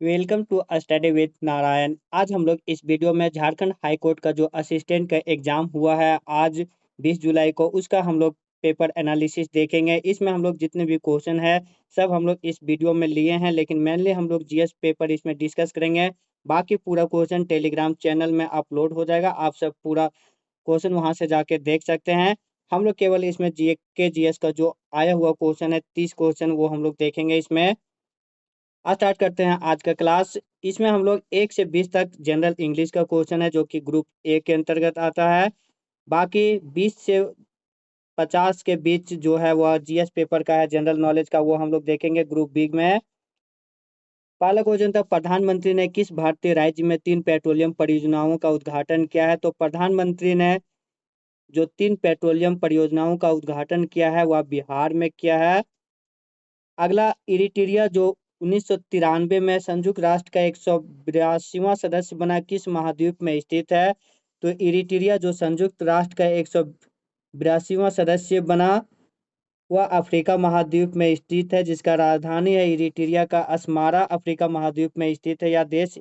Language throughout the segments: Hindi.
Welcome to study with Narayan. आज हम लोग इस वीडियो में झारखंड हाई कोर्ट का जो असिस्टेंट का एग्जाम हुआ है आज 20 जुलाई को, उसका हम लोग पेपर एनालिसिस देखेंगे। इसमें हम लोग जितने भी क्वेश्चन है सब हम लोग इस वीडियो में लिए हैं, लेकिन मेनली हम लोग जीएस पेपर इसमें डिस्कस करेंगे। बाकी पूरा क्वेश्चन टेलीग्राम चैनल में अपलोड हो जाएगा, आप सब पूरा क्वेश्चन वहां से जाके देख सकते हैं। हम लोग केवल इसमें जीएस का जो आया हुआ क्वेश्चन है 30 क्वेश्चन वो हम लोग देखेंगे। इसमें स्टार्ट करते हैं आज का क्लास। इसमें हम लोग 1 से 20 तक जनरल इंग्लिश का क्वेश्चन है जो कि ग्रुप ए के अंतर्गत आता है। बाकी 20 से 50 के बीच जो है वह जीएस पेपर का है, जनरल नॉलेज का, वो हम लोग देखेंगे ग्रुप बी में। पहला क्वेश्चन था, प्रधानमंत्री ने किस भारतीय राज्य में 3 पेट्रोलियम परियोजनाओं का उद्घाटन किया है? तो प्रधानमंत्री ने जो 3 पेट्रोलियम परियोजनाओं का उद्घाटन किया है वह बिहार में किया है। अगला, इरिट्रिया जो 1993 में संयुक्त राष्ट्र का 182वां सदस्य बना, किस महाद्वीप में स्थित है? तो इरिट्रिया जो संयुक्त राष्ट्र का 182वां सदस्य बना वह अफ्रीका महाद्वीप में स्थित है, जिसका राजधानी है इरिट्रिया का अस्मारा, अफ्रीका महाद्वीप में स्थित है यह देश।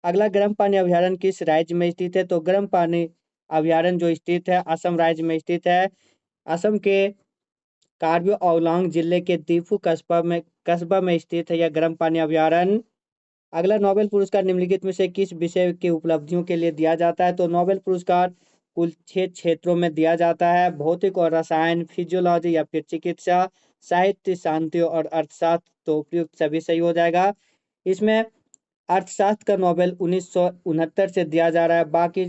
अगला, गर्म पानी अभ्यारण्य किस राज्य में स्थित है? तो गर्म पानी अभ्यारण्य जो स्थित है असम राज्य में स्थित है। असम के कार्बी आंगलोंग जिले के दीफू कस्बा में स्थित है यह गर्म पानी अभ्यारण्य। अगला, नोबेल पुरस्कार निम्नलिखित में से किस विषय की उपलब्धियों के लिए दिया जाता है? तो नोबेल पुरस्कार कुल 6 क्षेत्रों में दिया जाता है, भौतिक और रसायन, फिजियोलॉजी या फिर चिकित्सा, साहित्य, शांति और अर्थशास्त्र। तो उपयुक्त सभी सही हो जाएगा। इसमें अर्थशास्त्र का नोबेल 1969 से दिया जा रहा है। बाकी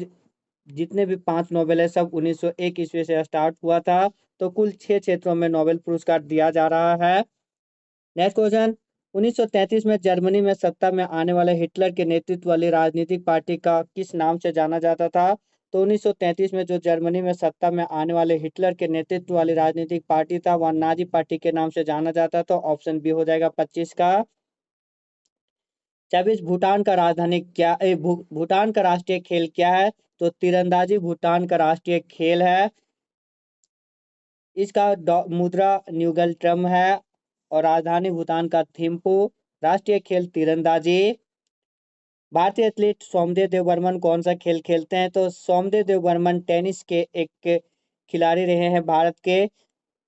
जितने भी 5 नोबेल है सब 1901 ईस्वी से स्टार्ट हुआ था। तो कुल 6 क्षेत्रों में नोबेल पुरस्कार दिया जा रहा है। नेक्स्ट क्वेश्चन, 1933 में जर्मनी में सत्ता में आने वाले हिटलर के नेतृत्व वाली राजनीतिक पार्टी का किस नाम से जाना जाता था? तो 1933 में जो जर्मनी में सत्ता में आने वाले हिटलर के नेतृत्व वाली राजनीतिक पार्टी था वह नाजी पार्टी के नाम से जाना जाता। तो ऑप्शन बी हो जाएगा 25 का। 24, भूटान का राजधानी क्या भूटान का राष्ट्रीय खेल क्या है? तो तीरंदाजी भूटान का राष्ट्रीय खेल है। इसका मुद्रा न्यूगल ट्रम है और राजधानी भूटान का थिम्पू। राष्ट्रीय खेल तीरंदाजी। भारतीय एथलीट सौम्यदेव देवबर्मन कौन सा खेल खेलते हैं? तो सौम्यदेव देवबर्मन टेनिस के एक खिलाड़ी रहे हैं भारत के।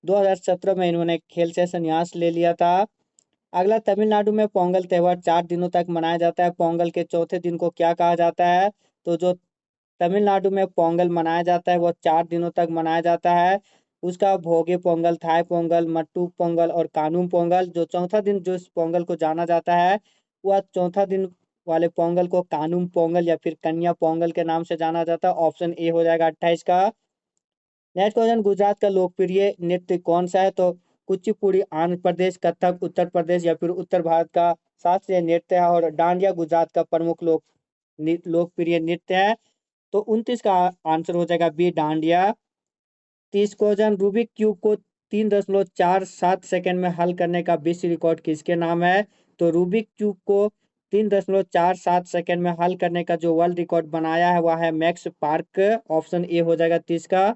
2017 में इन्होंने खेल से संन्यास ले लिया था। अगला, तमिलनाडु में पोंगल त्योहार 4 दिनों तक मनाया जाता है, पोंगल के चौथे दिन को क्या कहा जाता है? तो जो तमिलनाडु में पोंगल मनाया जाता है वो 4 दिनों तक मनाया जाता है। उसका भोगे पोंगल, थाई पोंगल, मट्टू पोंगल और कानूम पोंगल। जो चौथा दिन जो इस पोंगल को जाना जाता है वह चौथा दिन वाले पोंगल को कानूम पोंगल या फिर कन्या पोंगल के नाम से जाना जाता है। ऑप्शन ए हो जाएगा 28 का। नेक्स्ट क्वेश्चन, गुजरात का लोकप्रिय नृत्य कौन सा है? तो कुचिपुड़ी आंध्र प्रदेश, कथक उत्तर प्रदेश या फिर उत्तर भारत का शास्त्रीय नृत्य है, और डांडिया गुजरात का प्रमुख लोकप्रिय नृत्य है। तो 29 का आंसर हो जाएगा B, dandiya. 30 question, Rubik cube को 3.47 सेकंड में हल करने का विश्व रिकॉर्ड किसके नाम है? तो रूबिक क्यूब को 3.47 सेकंड में हल करने का जो वर्ल्ड रिकॉर्ड बनाया है वह है मैक्स पार्क। ऑप्शन ए हो जाएगा 30 का।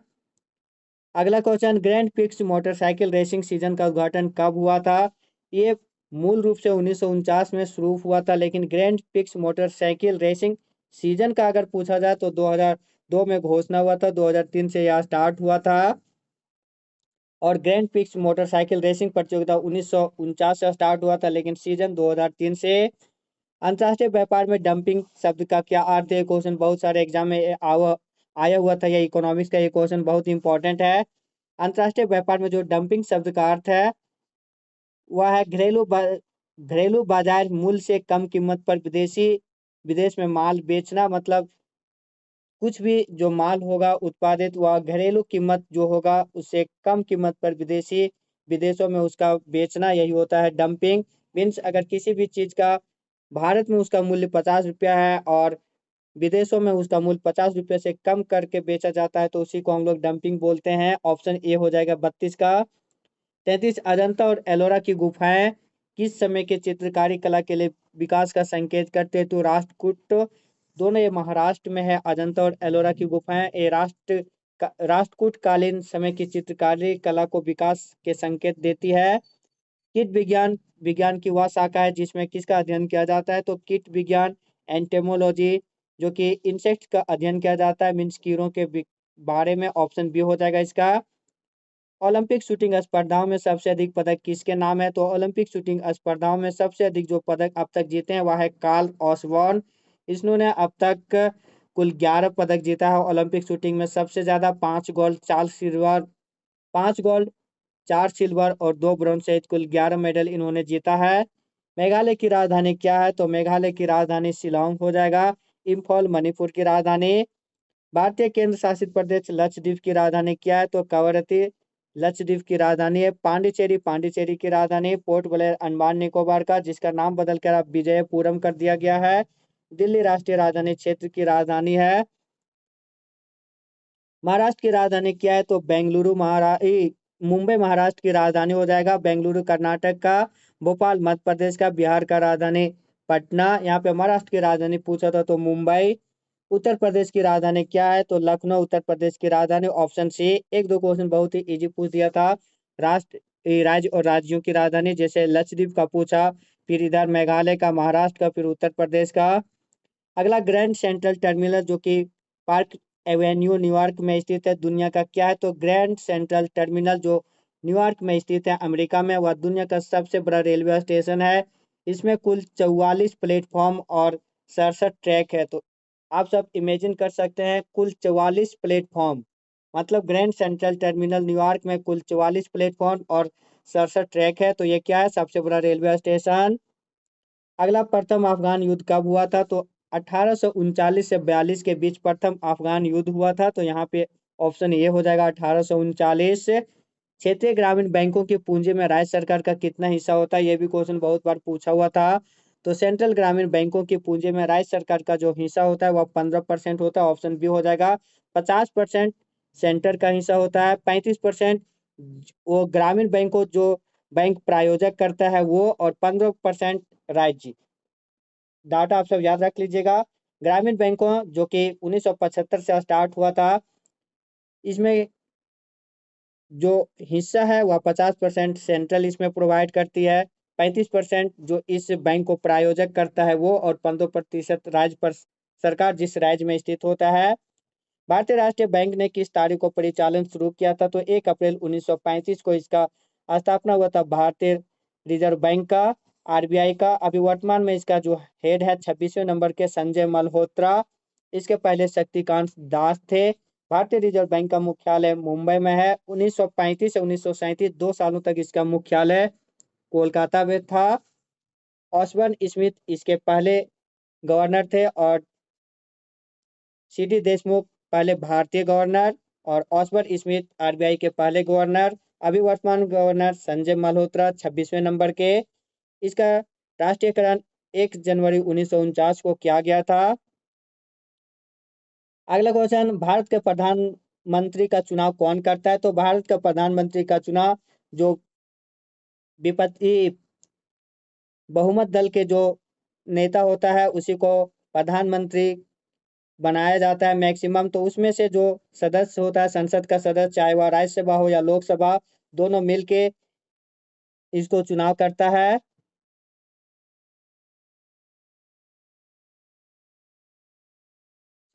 अगला question, grand pics motorcycle racing season का उद्घाटन कब हुआ था? ये मूल रूप से 1949 में शुरू हुआ था, लेकिन grand pics motorcycle racing season का अगर पूछा जाए तो 2002 में घोषणा हुआ था, 2003 से यह स्टार्ट हुआ था। और ग्रैंड पिक्स मोटरसाइकिल रेसिंग प्रतियोगिता 1949 से स्टार्ट हुआ था, लेकिन सीजन 2003 से। अंतर्राष्ट्रीय व्यापार में डंपिंग शब्द का क्या अर्थ है? क्वेश्चन बहुत सारे एग्जाम में आया हुआ था, यह इकोनॉमिक्स का ये क्वेश्चन बहुत इंपॉर्टेंट है। अंतर्राष्ट्रीय व्यापार में जो डंपिंग शब्द का अर्थ है वह है घरेलू बाजार मूल्य से कम कीमत पर विदेश में माल बेचना। मतलब कुछ भी जो माल होगा उत्पादित वह घरेलू कीमत जो होगा उससे कम कीमत पर विदेशों में उसका बेचना, यही होता है डंपिंग। मीन्स अगर किसी भी चीज का भारत में उसका मूल्य 50 रुपया है और विदेशों में उसका मूल्य 50 रुपये से कम करके बेचा जाता है तो उसी को हम लोग डंपिंग बोलते हैं। ऑप्शन ए हो जाएगा 32 का। 33, अजंता और एलोरा की गुफाएं किस समय के चित्रकारी कला के लिए विकास का संकेत करते हैं? तो राष्ट्रकूट, दोनों ये महाराष्ट्र में है, अजंता और एलोरा की गुफाएं। ये राष्ट्रकूट कालीन समय की चित्रकारी कला को विकास के संकेत देती है। कीट विज्ञान विज्ञान की वह शाखा है जिसमें किसका अध्ययन किया जाता है, तो कीट विज्ञान एंटेमोलॉजी, जो कि इंसेक्ट का अध्ययन किया जाता है, मीन्स कीड़ों के बारे में। ऑप्शन बी हो जाएगा इसका। ओलंपिक शूटिंग स्पर्धाओं में सबसे अधिक पदक किसके नाम है, तो ओलंपिक शूटिंग स्पर्धाओं में सबसे अधिक जो पदक अब तक जीते हैं वह है कार्ल ऑसबॉर्न। इन्होंने अब तक कुल 11 पदक जीता है ओलंपिक शूटिंग में। सबसे ज्यादा 5 गोल्ड 4 सिल्वर, 5 गोल्ड 4 सिल्वर और 2 ब्रॉन्ज सहित कुल 11 मेडल इन्होंने जीता है। मेघालय की राजधानी क्या है, तो मेघालय की राजधानी शिलोंग हो जाएगा। इम्फॉल मणिपुर की राजधानी। भारतीय केंद्र शासित प्रदेश लक्षद्वीप की राजधानी क्या है, तो कवरत्ती लक्षद्वीप की राजधानी है। पांडिचेरी पांडिचेरी की राजधानी। पोर्ट ब्लेयर अंडमान निकोबार का, जिसका नाम बदलकर अब विजयपुरम कर दिया गया है। दिल्ली राष्ट्रीय राजधानी क्षेत्र की राजधानी है। महाराष्ट्र की राजधानी क्या है, तो बेंगलुरु मुंबई महाराष्ट्र की राजधानी हो जाएगा। बेंगलुरु कर्नाटक का। भोपाल मध्य प्रदेश का। बिहार का राजधानी पटना। यहाँ पे महाराष्ट्र की राजधानी पूछा था तो मुंबई। उत्तर प्रदेश की राजधानी क्या है, तो लखनऊ उत्तर प्रदेश की राजधानी। Option C. एक दो क्वेश्चन बहुत ही इजी पूछ दिया था। राज्य और राज्यों की राजधानी, जैसे लक्षद्वीप का पूछा, फिर इधर मेघालय का, महाराष्ट्र का, फिर उत्तर प्रदेश का। अगला ग्रैंड सेंट्रल टर्मिनल, जो कि पार्क एवेन्यू न्यूयॉर्क में स्थित है, दुनिया का क्या है, तो ग्रैंड सेंट्रल टर्मिनल जो न्यूयॉर्क में स्थित है अमेरिका में, वह दुनिया का सबसे बड़ा रेलवे स्टेशन है। इसमें कुल 44 प्लेटफॉर्म और 67 ट्रैक है। तो आप सब इमेजिन कर सकते हैं, कुल 44 प्लेटफॉर्म, मतलब ग्रैंड सेंट्रल टर्मिनल न्यूयॉर्क में कुल 44 प्लेटफॉर्म और 67 ट्रैक है। तो ये क्या है, सबसे बड़ा रेलवे स्टेशन। अगला, प्रथम अफगान युद्ध कब हुआ था, तो 1839 से 42 के बीच प्रथम अफगान युद्ध हुआ था। तो यहाँ पे ऑप्शन ए हो जाएगा 1839। क्षेत्रीय ग्रामीण बैंकों की पूंजी में राज्य सरकार का कितना हिस्सा होता है, ये भी क्वेश्चन बहुत बार पूछा हुआ था। तो सेंट्रल ग्रामीण बैंकों की पूंजी में राज्य सरकार का जो हिस्सा होता है वह 15% होता है। ऑप्शन बी हो जाएगा। 50% सेंटर का हिस्सा होता है, 35% वो ग्रामीण बैंकों जो बैंक प्रायोजक करता है वो, और 15% राज्य। डाटा आप सब याद रख लीजिएगा। ग्रामीण बैंकों जो कि 1975 से स्टार्ट हुआ था, इसमें जो हिस्सा है वह 50% सेंट्रल इसमें प्रोवाइड करती है, 35% जो इस बैंक को प्रायोजक करता है वो, और 15% राज्य पर सरकार जिस राज्य में स्थित होता है। भारतीय राष्ट्रीय बैंक ने किस तारीख को परिचालन शुरू किया था, तो 1 अप्रैल 1935 को इसका स्थापना हुआ था। भारतीय रिजर्व बैंक का, आरबीआई का। अभी वर्तमान में इसका जो हेड है 26वें नंबर के संजय मल्होत्रा। इसके पहले शक्तिकांत दास थे। भारतीय रिजर्व बैंक का मुख्यालय मुंबई में है। 1935 से 1937 2 सालों तक इसका मुख्यालय कोलकाता में था। ऑसबर्न स्मिथ इसके पहले गवर्नर थे, और सीडी देशमुख पहले भारतीय गवर्नर, और ऑसबर्न स्मिथ आरबीआई के पहले गवर्नर। अभी वर्तमान गवर्नर संजय मल्होत्रा 26वें नंबर के। इसका राष्ट्रीयकरण 1 जनवरी 1949 को किया गया था। अगला क्वेश्चन, भारत के प्रधानमंत्री का चुनाव कौन करता है, तो भारत का प्रधानमंत्री का चुनाव जो विपत्ति बहुमत दल के जो नेता होता है उसी को प्रधानमंत्री बनाया जाता है मैक्सिमम। तो उसमें से जो सदस्य होता है संसद का सदस्य, चाहे वह राज्यसभा हो या लोकसभा, दोनों मिलके इसको चुनाव करता है।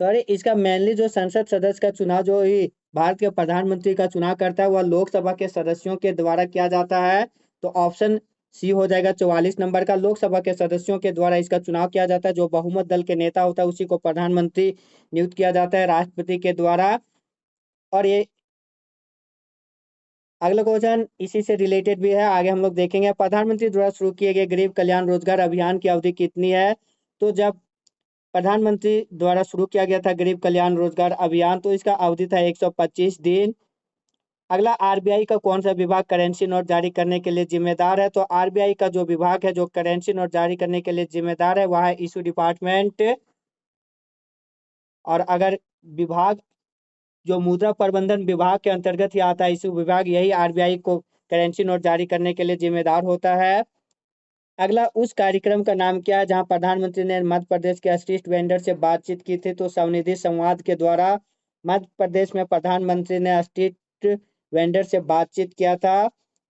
सॉरी, इसका मेनली जो संसद सदस्य का चुनाव जो ही भारत के प्रधानमंत्री का चुनाव करता है वह लोकसभा के सदस्यों के द्वारा किया जाता है। तो ऑप्शन सी हो जाएगा 44 नंबर का। लोकसभा के सदस्यों के द्वारा इसका चुनाव किया जाता है। जो बहुमत दल के नेता होता है उसी को प्रधानमंत्री नियुक्त किया जाता है राष्ट्रपति के द्वारा। और ये अगला क्वेश्चन इसी से रिलेटेड भी है, आगे हम लोग देखेंगे। प्रधानमंत्री द्वारा शुरू किए गए गरीब कल्याण रोजगार अभियान की अवधि कितनी है, तो जब प्रधानमंत्री द्वारा शुरू किया गया था गरीब कल्याण रोजगार अभियान, तो इसका अवधि था 125 दिन। अगला, आरबीआई का कौन सा विभाग करेंसी नोट जारी करने के लिए जिम्मेदार है, तो आरबीआई का जो विभाग है जो करेंसी नोट जारी करने के लिए जिम्मेदार है वह है इशू डिपार्टमेंट। और अगर विभाग जो मुद्रा प्रबंधन विभाग के अंतर्गत ही आता है इशू विभाग, यही आरबीआई को करेंसी नोट जारी करने के लिए जिम्मेदार होता है। अगला, उस कार्यक्रम का नाम क्या है जहां प्रधानमंत्री ने मध्य प्रदेश के स्ट्रीट वेंडर से बातचीत की थी, तो स्वनिधि संवाद के द्वारा मध्य प्रदेश में प्रधानमंत्री ने स्ट्रीट वेंडर से बातचीत किया था।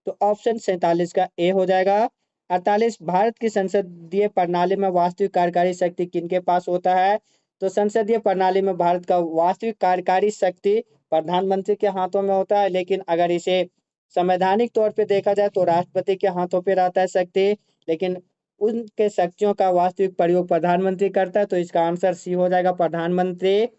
तो ऑप्शन 47 का ए हो जाएगा। 48, भारत की संसदीय प्रणाली में वास्तविक कार्यकारी शक्ति किनके पास होता है? तो संसदीय प्रणाली में भारत का वास्तविक कार्यकारी शक्ति प्रधानमंत्री के हाथों में होता है, लेकिन अगर इसे संवैधानिक तौर पे देखा जाए तो राष्ट्रपति के हाथों पे रहता है शक्ति, लेकिन उनके शक्तियों का वास्तविक प्रयोग प्रधानमंत्री करता है। तो इसका आंसर सी हो जाएगा, प्रधानमंत्री।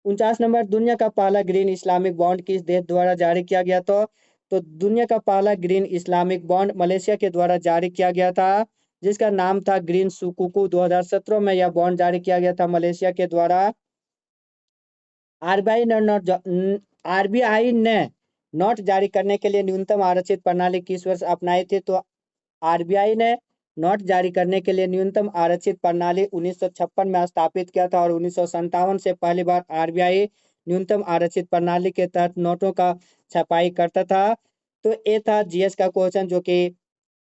49 नंबर, दुनिया का पहला ग्रीन इस्लामिक बॉन्ड किस देश द्वारा जारी किया गया था? तो दुनिया का पहला ग्रीन इस्लामिक बॉन्ड मलेशिया के द्वारा जारी किया गया था, जिसका नाम था ग्रीन सुकुकू। 2017 में यह बॉन्ड जारी किया गया था मलेशिया के द्वारा। आरबीआई ने नोट जारी करने के लिए न्यूनतम आरक्षित प्रणाली किस वर्ष अपनाई थी? तो आरबीआई ने नोट जारी करने के लिए न्यूनतम आरक्षित प्रणाली 1956 में स्थापित किया था और 1957 से पहली बार आरबीआई न्यूनतम आरक्षित प्रणाली के तहत नोटों का छपाई करता था। तो ये था जीएस का क्वेश्चन, जो कि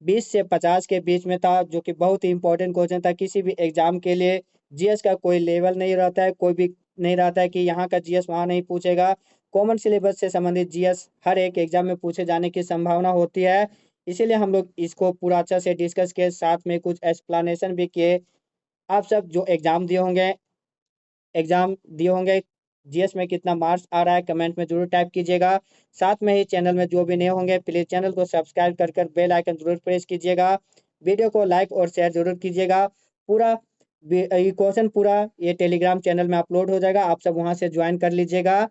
20 से 50 के बीच में था, जो कि बहुत ही इंपॉर्टेंट क्वेश्चन था। किसी भी एग्जाम के लिए जीएस का कोई लेवल नहीं रहता है, कोई भी नहीं रहता है कि यहाँ का जीएस वहाँ नहीं पूछेगा। कॉमन सिलेबस से संबंधित जीएस हर एक एग्जाम में पूछे जाने की संभावना होती है, इसीलिए हम लोग इसको पूरा अच्छा से डिस्कस किए, साथ में कुछ एक्सप्लेनेशन भी किए। आप सब जो एग्जाम दिए होंगे, जीएस में कितना मार्क्स आ रहा है कमेंट में जरूर टाइप कीजिएगा। साथ में ही चैनल में जो भी नए होंगे प्लीज चैनल को सब्सक्राइब कर बेल आइकन जरूर प्रेस कीजिएगा। वीडियो को लाइक और शेयर जरूर कीजिएगा। पूरा ये क्वेश्चन पूरा ये टेलीग्राम चैनल में अपलोड हो जाएगा, आप सब वहां से ज्वाइन कर लीजिएगा।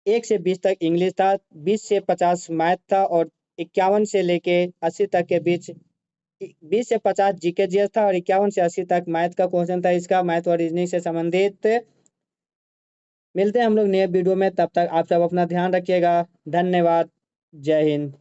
1 से 20 तक इंग्लिश था, 20 से 50 मैथ था और 51 से लेके 80 तक के बीच 20 से 50 जीके जीएस था और 51 से 80 तक मैथ का क्वेश्चन था, इसका मैथ और रीजनिंग से संबंधित। मिलते हैं हम लोग नए वीडियो में, तब तक आप सब अपना ध्यान रखिएगा। धन्यवाद। जय हिंद।